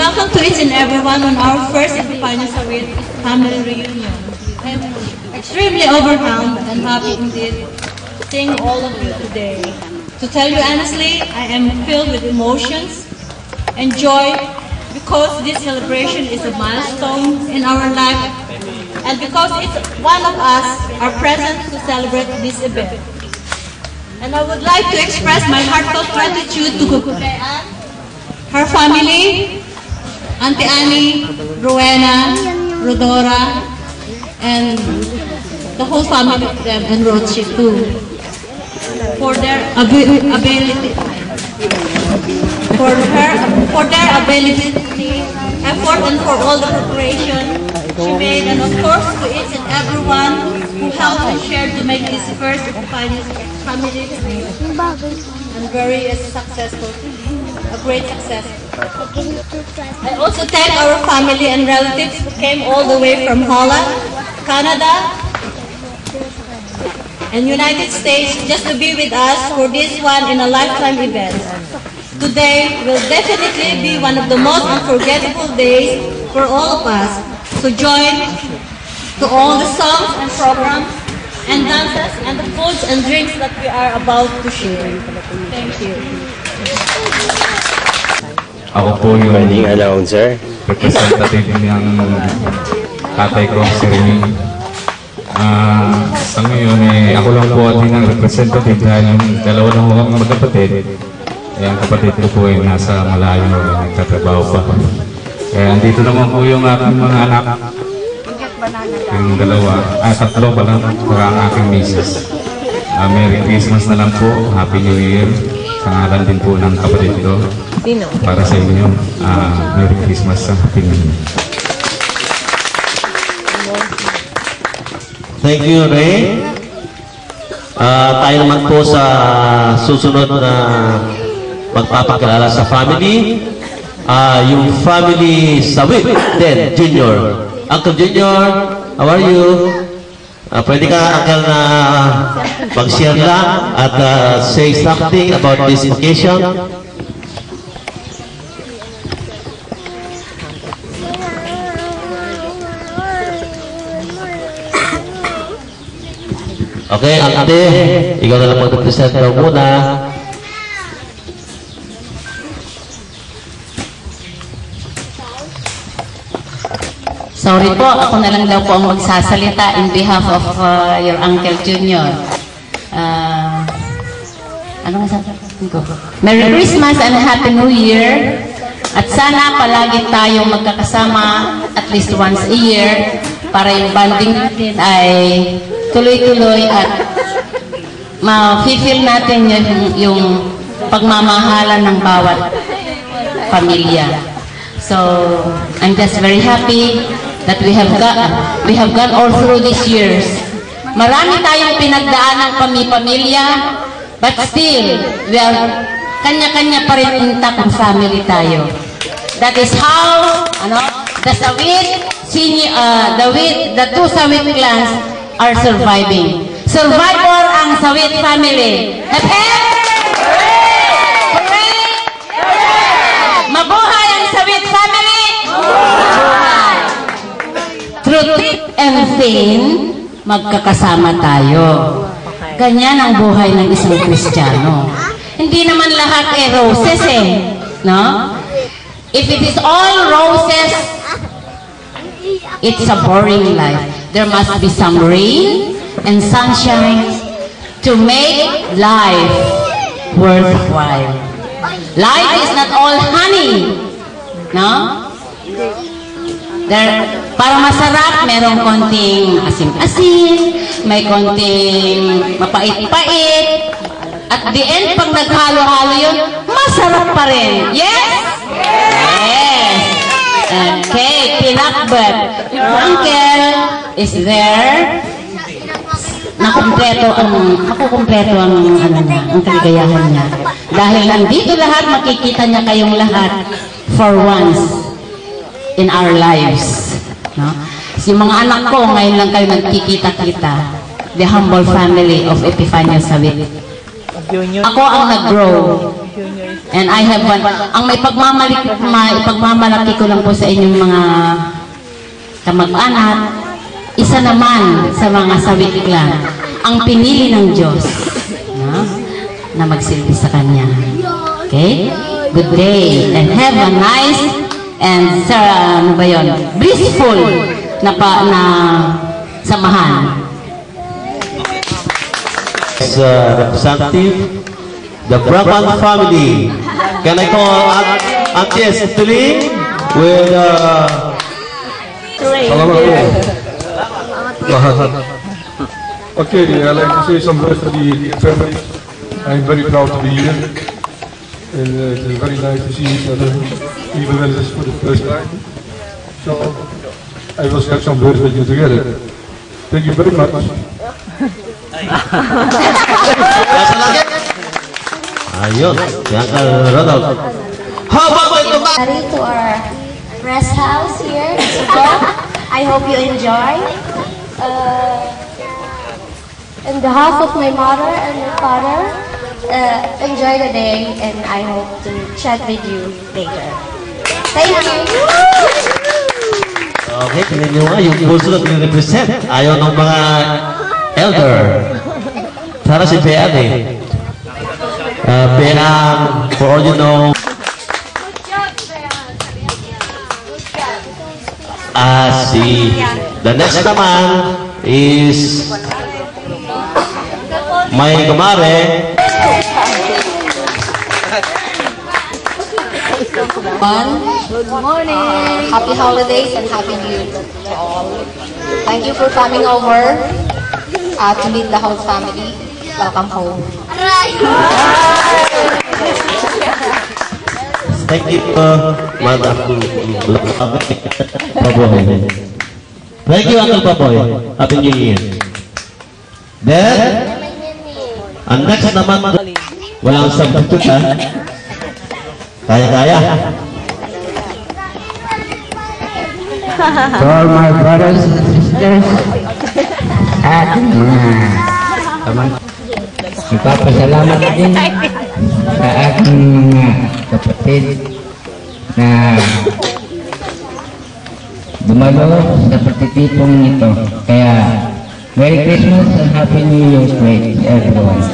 welcome to each and everyone on our first Epiphanius Sawit family reunion. I'm extremely overwhelmed and happy indeed seeing all of you today. To tell you honestly, I am filled with emotions and joy because this celebration is a milestone in our life and because each one of us are present to celebrate this event. And I would like to express my heartfelt gratitude to Kukutean, her family, Auntie Annie, Rowena, Rodora, and the whole family of them, and Rochi too, for their ability, effort, and for all the preparation she made, and of course to each and everyone who helped and shared to make this first Epiphanius family and very successful, a great success. I also thank our family and relatives who came all the way from Holland, Canada, and United States just to be with us for this one in a lifetime event. Today will definitely be one of the most unforgettable days for all of us. So join to all the songs and programs and dances and the foods and drinks that we are about to share. Thank you. Ako po yung representative ng tatay ko, si Remy. Sa ngayon, ako lang po din ang representative dahil yung dalawa lang mga magkapatid. Ang kapatid ko po ay nasa malayo, nagtatrabaho pa. Kaya andito naman po yung aking mga anak. Yung tatlo pa lang, para ang aking misis. Merry Christmas na lang po, Happy New Year. Sa ngalan din po ng kapatid ko. Para sa inyo, Merry Christmas sa Happy New Year. Thank you, Ray. Tayo naman po sa susunod na magpapakilala sa family. Yung family Sawit din, Junior. Uncle Junior, how are you? Pwede ka, Uncle, na mag-share lang at say something about this occasion. Okay, ate, ikaw na lang mag-present daw muna. Sorry po, ako na lang daw po ang magsasalita in behalf of your Uncle Junior. Ano nga sasabihin ko? Merry Christmas and Happy New Year. At sana palagi tayong magkakasama at least once a year para yung bonding natin ay tuloy-tuloy at ma-feel natin yung pagmamahalan ng bawat pamilya. So, I'm just very happy that we have gone all through these years. Marami tayong pinagdaan ng pamilya, but still, we are kanya-kanya pa rin intact ang family tayo. That is how, the Sawit, the two Sawit clans are surviving. Survivor ang Sawit family. Hooray! Mabuhay ang Sawit family! Mabuhay! Through thick and thin, magkakasama tayo. Ganyan ang buhay ng isang Kristiyano. Hindi naman lahat roses no? If it is all roses, it's a boring life. There must be some rain and sunshine to make life worthwhile. Life is not all honey, no? Para masarap, merong konting asim-asim, may konting mapait-pait, at the end, pag naghalo-halo yun, masarap pa rin. Yes? Yes. Okay, pinakbet. Your uncle is there. Makukumpleto ang kaligayahan niya. Dahil nandito lahat, makikita niya kayong lahat for once in our lives. No? Yung mga anak ko, ngayon lang kayo nagkikita-kita. The humble family of Epiphanius Sawit. Ako ang nag-grow. And I have one. Ang may pagmamalaki ko lang po sa inyong mga kamag-anak, isa naman sa mga sawiklan, ang pinili ng Diyos na magsilbi sa Kanya. Okay? Good day and have a nice and blissful na samahan. As representative, the Brabant family. Can I call Auntie Esteline with Salamat po. Lahat. Okay, I'd like to say some words to the family. I'm very proud to be here. And it's very nice to see each other, even when this is for the first time. So, I will share some words with you together. Thank you very much. Ayun, yan ka, Ronald. How about ito ba? To our rest house here. So, I hope you enjoy. On behalf of my mother and my father, enjoy the day and I hope to chat with you later. Thank you. Okay, tingnan nyo nga yung puso na represent. Ayaw ng mga elder. Sana si Bean eh. Bean, for all you know, the next naman is may kumare. Good morning. Happy holidays and happy New Year to all. Thank you for coming over to meet the whole family. Welcome home. Thank you, Madam Paboy. Thank you, Uncle Paboy. Happy New Year. Then, ang next naman, walang substitute ha. Kaya-kaya. To all my brothers and sisters at mga magpapasalamat din sa aking mga kapatid na dumalo sa pagtitipong ito. Kaya Merry Christmas and Happy New Year to everyone.